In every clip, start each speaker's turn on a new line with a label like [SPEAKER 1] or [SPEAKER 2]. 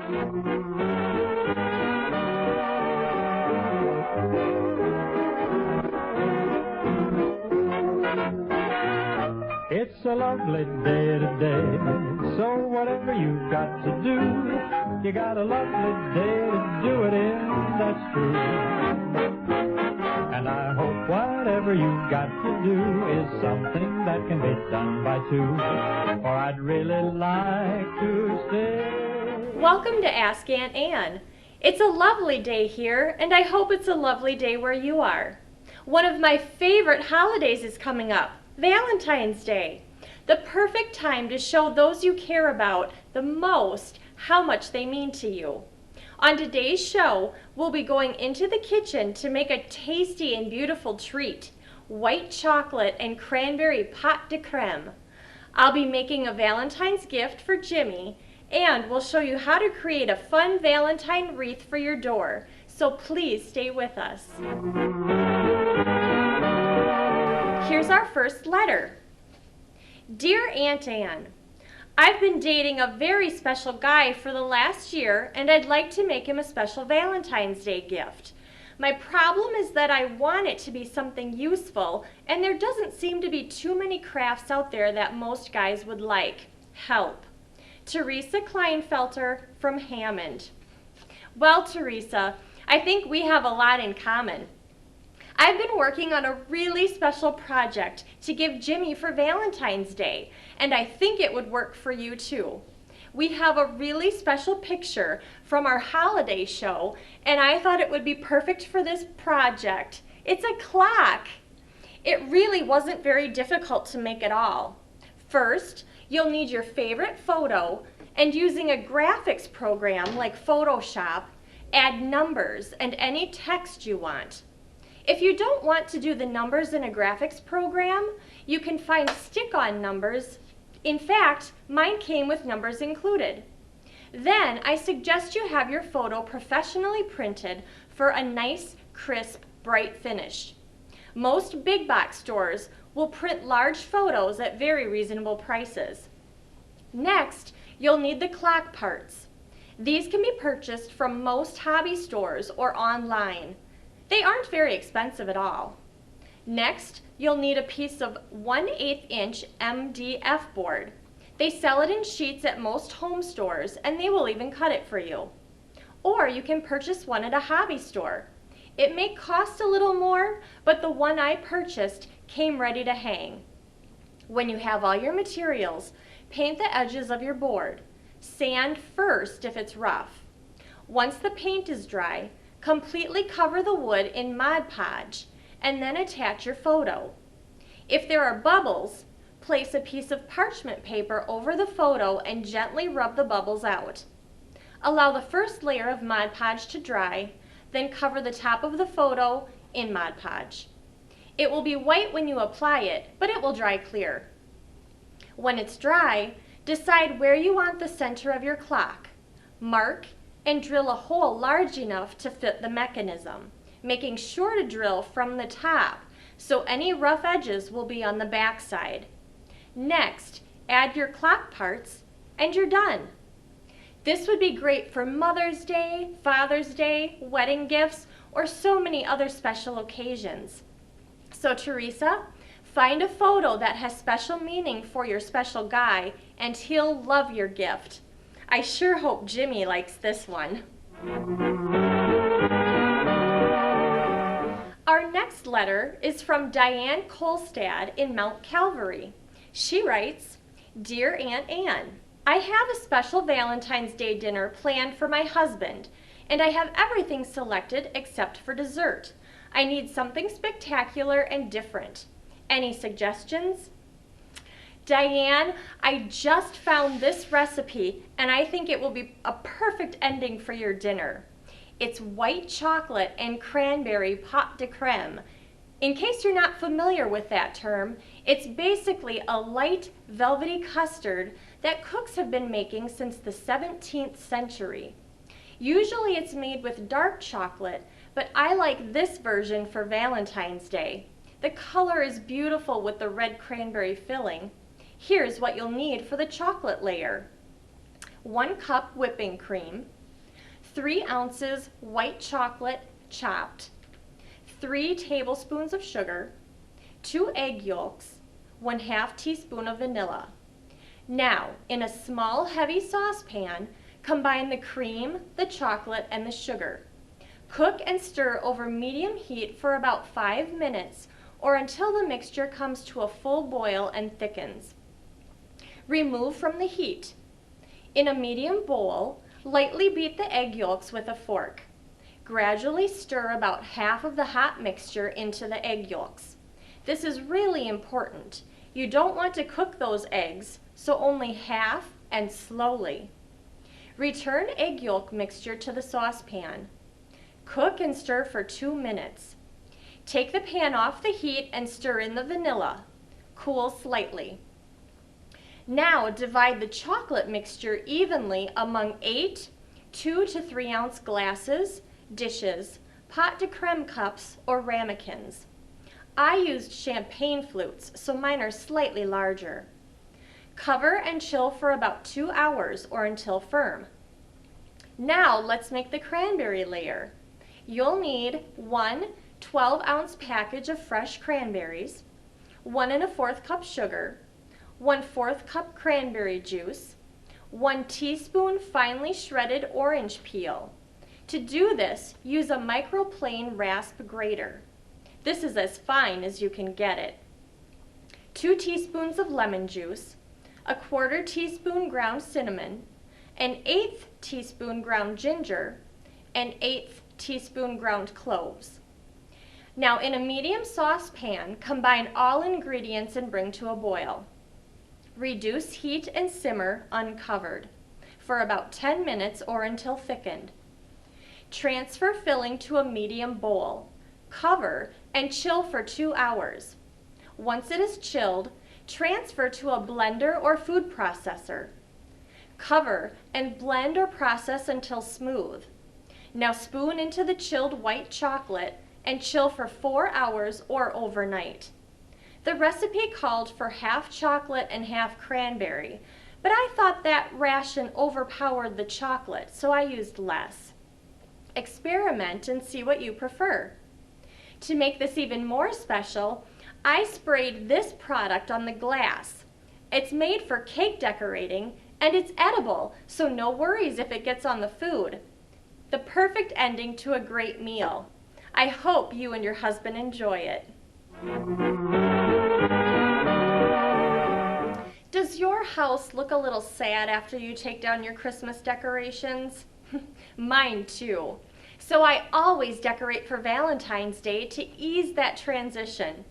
[SPEAKER 1] It's a lovely day today, so whatever you've got to do, you got a lovely day to do it in, that's true. And I hope whatever you've got to do is something that can be done by two, or I'd really like to stay.
[SPEAKER 2] Welcome to Ask Aunt Ann. It's a lovely day here, and I hope it's a lovely day where you are. One of my favorite holidays is coming up, Valentine's Day. The perfect time to show those you care about the most how much they mean to you. On today's show, we'll be going into the kitchen to make a tasty and beautiful treat, white chocolate and cranberry pâte de crème. I'll be making a Valentine's gift for Jimmy, and we'll show you how to create a fun Valentine wreath for your door, so please stay with us. Here's our first letter. Dear Aunt Ann, I've been dating a very special guy for the last year, and I'd like to make him a special Valentine's Day gift. My problem is that I want it to be something useful, and there doesn't seem to be too many crafts out there that most guys would like. Help. Teresa Kleinfelter from Hammond. Well, Teresa, I think we have a lot in common. I've been working on a really special project to give Jimmy for Valentine's Day, and I think it would work for you too. We have a really special picture from our holiday show, and I thought it would be perfect for this project. It's a clock. It really wasn't very difficult to make at all. First, you'll need your favorite photo, and using a graphics program like Photoshop, add numbers and any text you want. If you don't want to do the numbers in a graphics program, you can find stick-on numbers. In fact, mine came with numbers included. Then I suggest you have your photo professionally printed for a nice, crisp, bright finish. Most big box stores will print large photos at very reasonable prices. Next, you'll need the clock parts. These can be purchased from most hobby stores or online. They aren't very expensive at all. Next, you'll need a piece of 1/8 inch MDF board. They sell it in sheets at most home stores, and they will even cut it for you. Or you can purchase one at a hobby store. It may cost a little more, but the one I purchased came ready to hang. When you have all your materials, paint the edges of your board. Sand first if it's rough. Once the paint is dry, completely cover the wood in Mod Podge and then attach your photo. If there are bubbles, place a piece of parchment paper over the photo and gently rub the bubbles out. Allow the first layer of Mod Podge to dry, then cover the top of the photo in Mod Podge. It will be white when you apply it, but it will dry clear. When it's dry, decide where you want the center of your clock. Mark and drill a hole large enough to fit the mechanism, making sure to drill from the top so any rough edges will be on the back side. Next, add your clock parts and you're done. This would be great for Mother's Day, Father's Day, wedding gifts, or so many other special occasions. So Teresa, find a photo that has special meaning for your special guy and he'll love your gift. I sure hope Jimmy likes this one. Our next letter is from Diane Kolstad in Mount Calvary. She writes, Dear Aunt Ann, I have a special Valentine's Day dinner planned for my husband, and I have everything selected except for dessert. I need something spectacular and different. Any suggestions? Diane, I just found this recipe and I think it will be a perfect ending for your dinner. It's white chocolate and cranberry pâte de crème. In case you're not familiar with that term, it's basically a light velvety custard that cooks have been making since the 17th century. Usually it's made with dark chocolate, but I like this version for Valentine's Day. The color is beautiful with the red cranberry filling. Here's what you'll need for the chocolate layer. 1 cup whipping cream, 3 ounces white chocolate chopped, 3 tablespoons of sugar, 2 egg yolks, 1/2 teaspoon of vanilla. Now, in a small heavy saucepan, combine the cream, the chocolate, and the sugar. Cook and stir over medium heat for about 5 minutes or until the mixture comes to a full boil and thickens. Remove from the heat. In a medium bowl, lightly beat the egg yolks with a fork. Gradually stir about half of the hot mixture into the egg yolks. This is really important. You don't want to cook those eggs, so only half and slowly. Return egg yolk mixture to the saucepan. Cook and stir for 2 minutes. Take the pan off the heat and stir in the vanilla. Cool slightly. Now divide the chocolate mixture evenly among 8 2 to 3 ounce glasses, dishes, pot de creme cups, or ramekins. I used champagne flutes, so mine are slightly larger. Cover and chill for about 2 hours or until firm. Now let's make the cranberry layer. You'll need 1 12-ounce package of fresh cranberries, 1 1/4 cup sugar, 1/4 cup cranberry juice, 1 teaspoon finely shredded orange peel. To do this, use a microplane rasp grater. This is as fine as you can get it. 2 teaspoons of lemon juice, 1/4 teaspoon ground cinnamon, 1/8 teaspoon ground ginger, 1/8 teaspoon ground cloves. Now in a medium saucepan, combine all ingredients and bring to a boil. Reduce heat and simmer uncovered for about 10 minutes or until thickened. Transfer filling to a medium bowl. Cover and chill for 2 hours. Once it is chilled, transfer to a blender or food processor. Cover and blend or process until smooth. Now spoon into the chilled white chocolate and chill for 4 hours or overnight. The recipe called for half chocolate and half cranberry, but I thought that ration overpowered the chocolate, so I used less. Experiment and see what you prefer. To make this even more special, I sprayed this product on the glass. It's made for cake decorating and it's edible, so no worries if it gets on the food. The perfect ending to a great meal. I hope you and your husband enjoy it. Does your house look a little sad after you take down your Christmas decorations? Mine too. So I always decorate for Valentine's Day to ease that transition.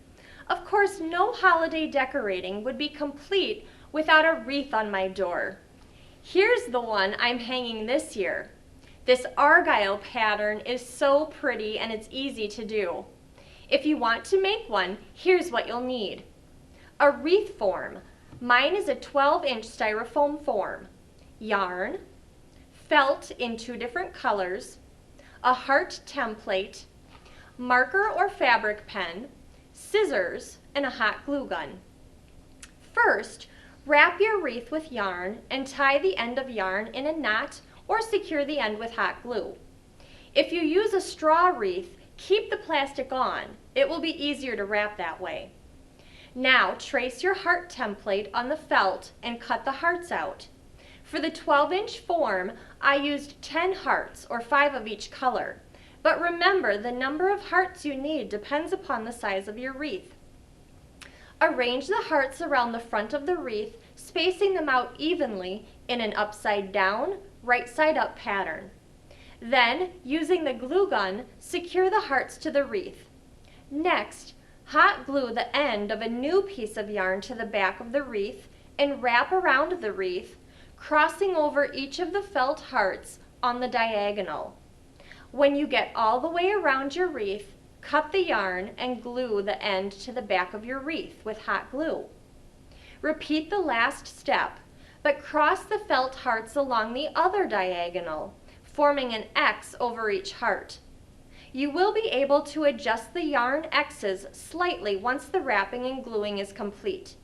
[SPEAKER 2] Of course, no holiday decorating would be complete without a wreath on my door. Here's the one I'm hanging this year. This argyle pattern is so pretty and it's easy to do. If you want to make one, here's what you'll need. A wreath form. Mine is a 12-inch styrofoam form. Yarn, felt in 2 different colors, a heart template, marker or fabric pen, scissors, and a hot glue gun. First, wrap your wreath with yarn and tie the end of yarn in a knot or secure the end with hot glue. If you use a straw wreath, keep the plastic on. It will be easier to wrap that way. Now trace your heart template on the felt and cut the hearts out. For the 12-inch form, I used 10 hearts or 5 of each color. But remember, the number of hearts you need depends upon the size of your wreath. Arrange the hearts around the front of the wreath, spacing them out evenly in an upside down, right side up pattern. Then, using the glue gun, secure the hearts to the wreath. Next, hot glue the end of a new piece of yarn to the back of the wreath and wrap around the wreath, crossing over each of the felt hearts on the diagonal. When you get all the way around your wreath, cut the yarn and glue the end to the back of your wreath with hot glue. Repeat the last step, but cross the felt hearts along the other diagonal, forming an X over each heart. You will be able to adjust the yarn X's slightly once the wrapping and gluing is complete.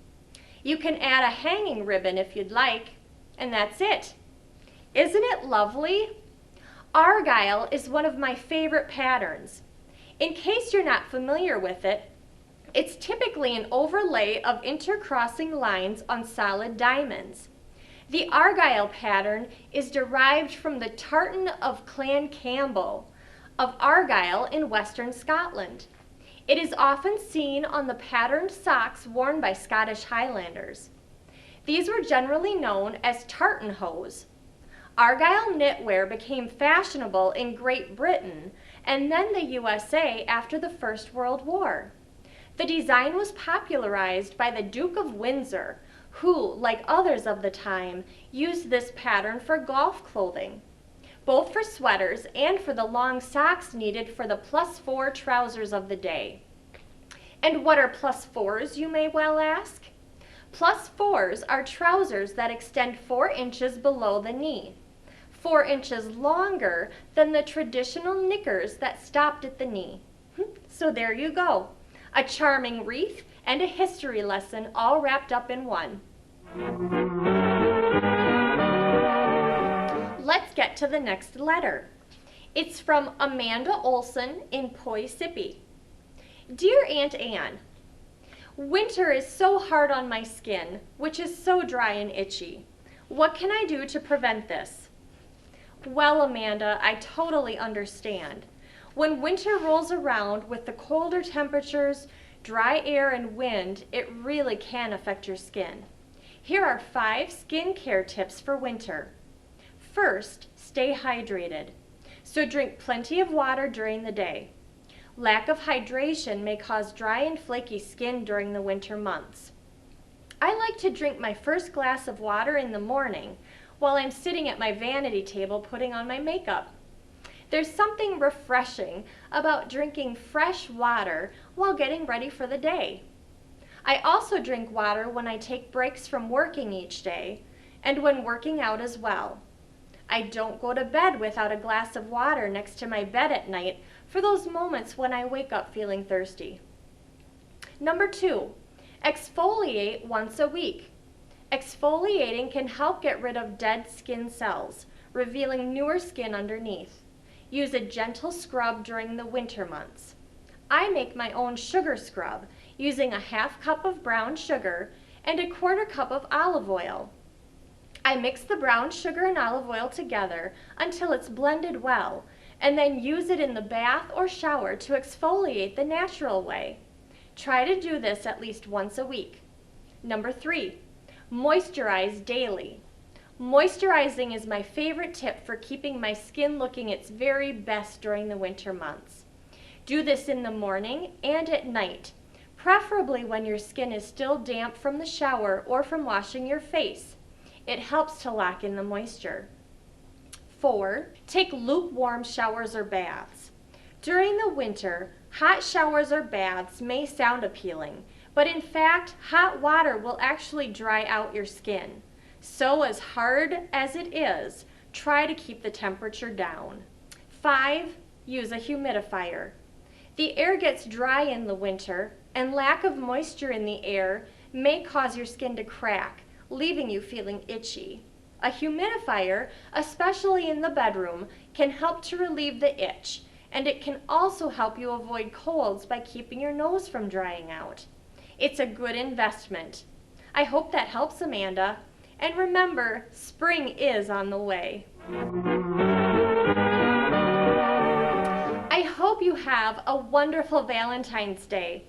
[SPEAKER 2] You can add a hanging ribbon if you'd like, and that's it. Isn't it lovely? Argyle is one of my favorite patterns. In case you're not familiar with it, it's typically an overlay of intercrossing lines on solid diamonds. The Argyle pattern is derived from the tartan of Clan Campbell of Argyle in western Scotland. It is often seen on the patterned socks worn by Scottish Highlanders. These were generally known as tartan hose. Argyle knitwear became fashionable in Great Britain and then the USA after the First World War. The design was popularized by the Duke of Windsor, who, like others of the time, used this pattern for golf clothing, both for sweaters and for the long socks needed for the +4 trousers of the day. And what are +4s, you may well ask? +4s are trousers that extend 4 inches below the knee, 4 inches longer than the traditional knickers that stopped at the knee. So there you go, a charming wreath and a history lesson all wrapped up in one. Let's get to the next letter. It's from Amanda Olson in Poughkeepsie. Dear Aunt Anne, winter is so hard on my skin, which is so dry and itchy. What can I do to prevent this? Well, Amanda, I totally understand. When winter rolls around with the colder temperatures, dry air, and wind, it really can affect your skin. Here are 5 skincare tips for winter. First, stay hydrated. So drink plenty of water during the day. Lack of hydration may cause dry and flaky skin during the winter months. I like to drink my first glass of water in the morning while I'm sitting at my vanity table putting on my makeup. There's something refreshing about drinking fresh water while getting ready for the day. I also drink water when I take breaks from working each day and when working out as well. I don't go to bed without a glass of water next to my bed at night for those moments when I wake up feeling thirsty. Number 2, exfoliate once a week. Exfoliating can help get rid of dead skin cells, revealing newer skin underneath. Use a gentle scrub during the winter months. I make my own sugar scrub using a 1/2 cup of brown sugar and a 1/4 cup of olive oil. I mix the brown sugar and olive oil together until it's blended well, and then use it in the bath or shower to exfoliate the natural way. Try to do this at least once a week. Number 3, moisturize daily. Moisturizing is my favorite tip for keeping my skin looking its very best during the winter months. Do this in the morning and at night, preferably when your skin is still damp from the shower or from washing your face. It helps to lock in the moisture. 4, take lukewarm showers or baths. During the winter, hot showers or baths may sound appealing, but in fact, hot water will actually dry out your skin. So as hard as it is, try to keep the temperature down. 5, use a humidifier. The air gets dry in the winter, and lack of moisture in the air may cause your skin to crack, leaving you feeling itchy. A humidifier, especially in the bedroom, can help to relieve the itch, and it can also help you avoid colds by keeping your nose from drying out. It's a good investment. I hope that helps, Amanda. And remember, spring is on the way. I hope you have a wonderful Valentine's Day.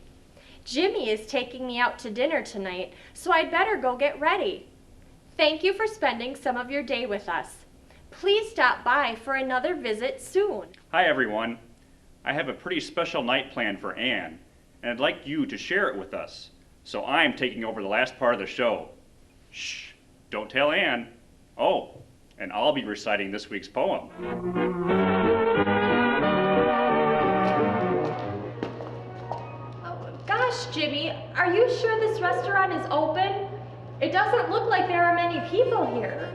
[SPEAKER 2] Jimmy is taking me out to dinner tonight, so I'd better go get ready. Thank you for spending some of your day with us. Please stop by for another visit soon.
[SPEAKER 3] Hi everyone. I have a pretty special night planned for Anne, and I'd like you to share it with us. So I'm taking over the last part of the show. Shh, don't tell Anne. Oh, and I'll be reciting this week's poem.
[SPEAKER 2] Oh, gosh, Jimmy, are you sure this restaurant is open? It doesn't look like there are many people here.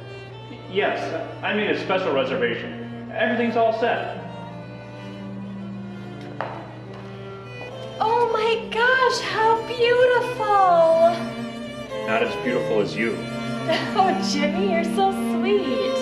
[SPEAKER 3] Yes, I made a special reservation. Everything's all set.
[SPEAKER 2] Oh my gosh, how beautiful!
[SPEAKER 3] Not as beautiful as you.
[SPEAKER 2] Oh, Jimmy, you're so sweet.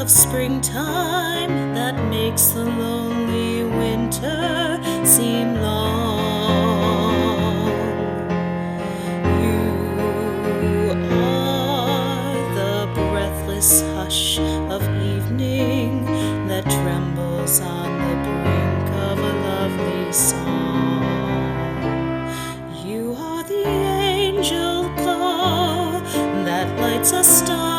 [SPEAKER 4] of springtime that makes the lonely winter seem long. You are the breathless hush of evening that trembles on the brink of a lovely song. You are the angel glow that lights a star.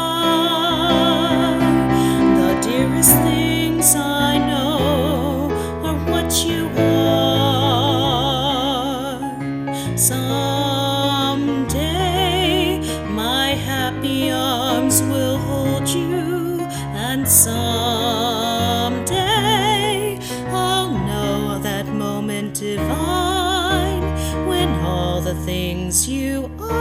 [SPEAKER 4] The dearest things I know are what you are. Someday my happy arms will hold you, and someday I'll know that moment divine when all the things you are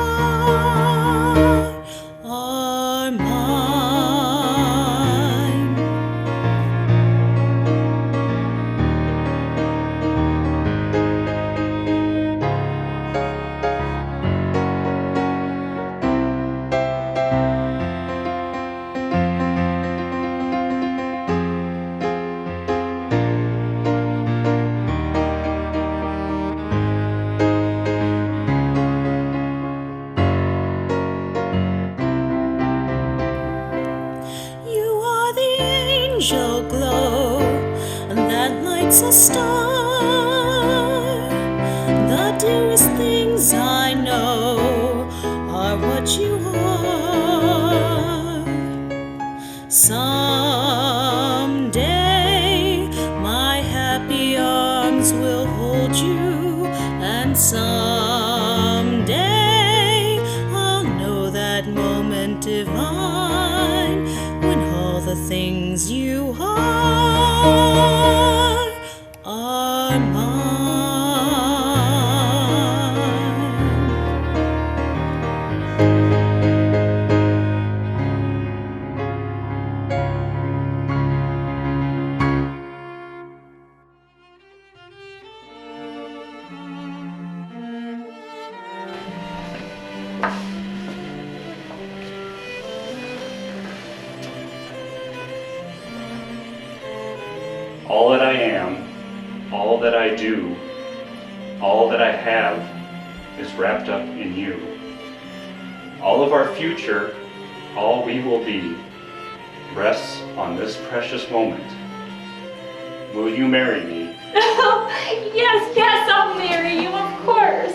[SPEAKER 4] mine. You are the angel glow that lights a star. The dearest things I know are what you are. Someday my happy arms will hold you, and someday I'll know that moment divine when all the things you are mine.
[SPEAKER 3] All that I am, all that I do, all that I have is wrapped up in you. All of our future, all we will be, rests on this precious moment. Will you marry me?
[SPEAKER 2] Yes, I'll marry you, of course.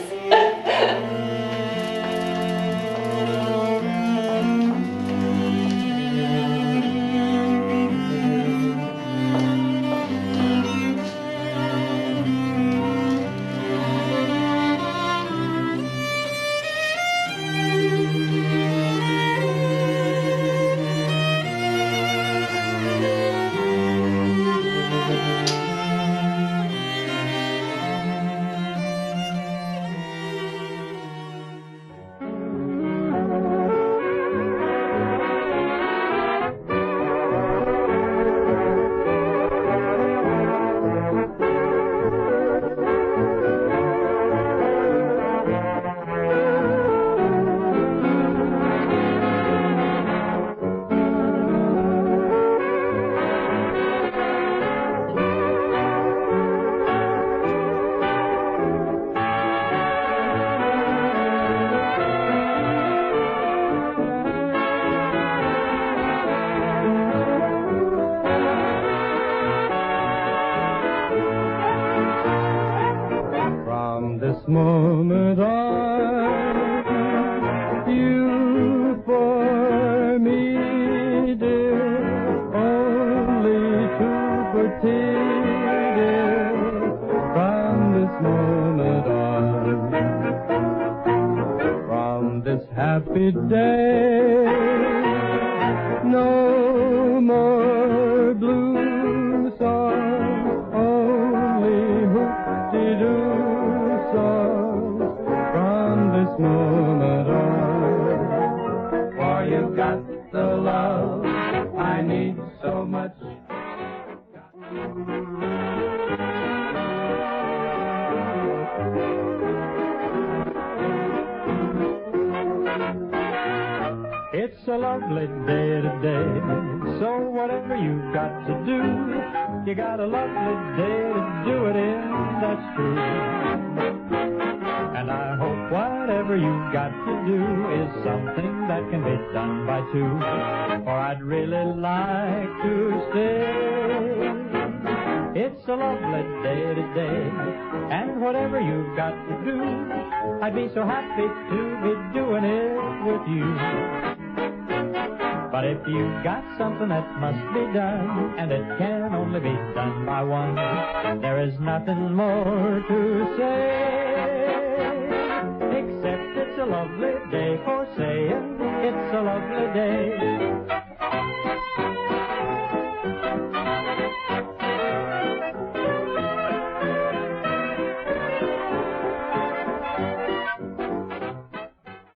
[SPEAKER 1] From this moment on, you for me, dear, only two for tea, dear. From this moment on, from this happy day, no more blue songs, only hoop-de-doo songs. From this moment on, for you've got the love I need so much. It's It's a lovely day today, so whatever you've got to do, you got a lovely day to do it in, that's true. And I hope whatever you've got to do is something that can be done by two, for I'd really like to stay. It's a lovely day today, and whatever you've got to do, I'd be so happy to be doing it with you. But if you've got something that must be done, and it can only be done by one, there is nothing more to say.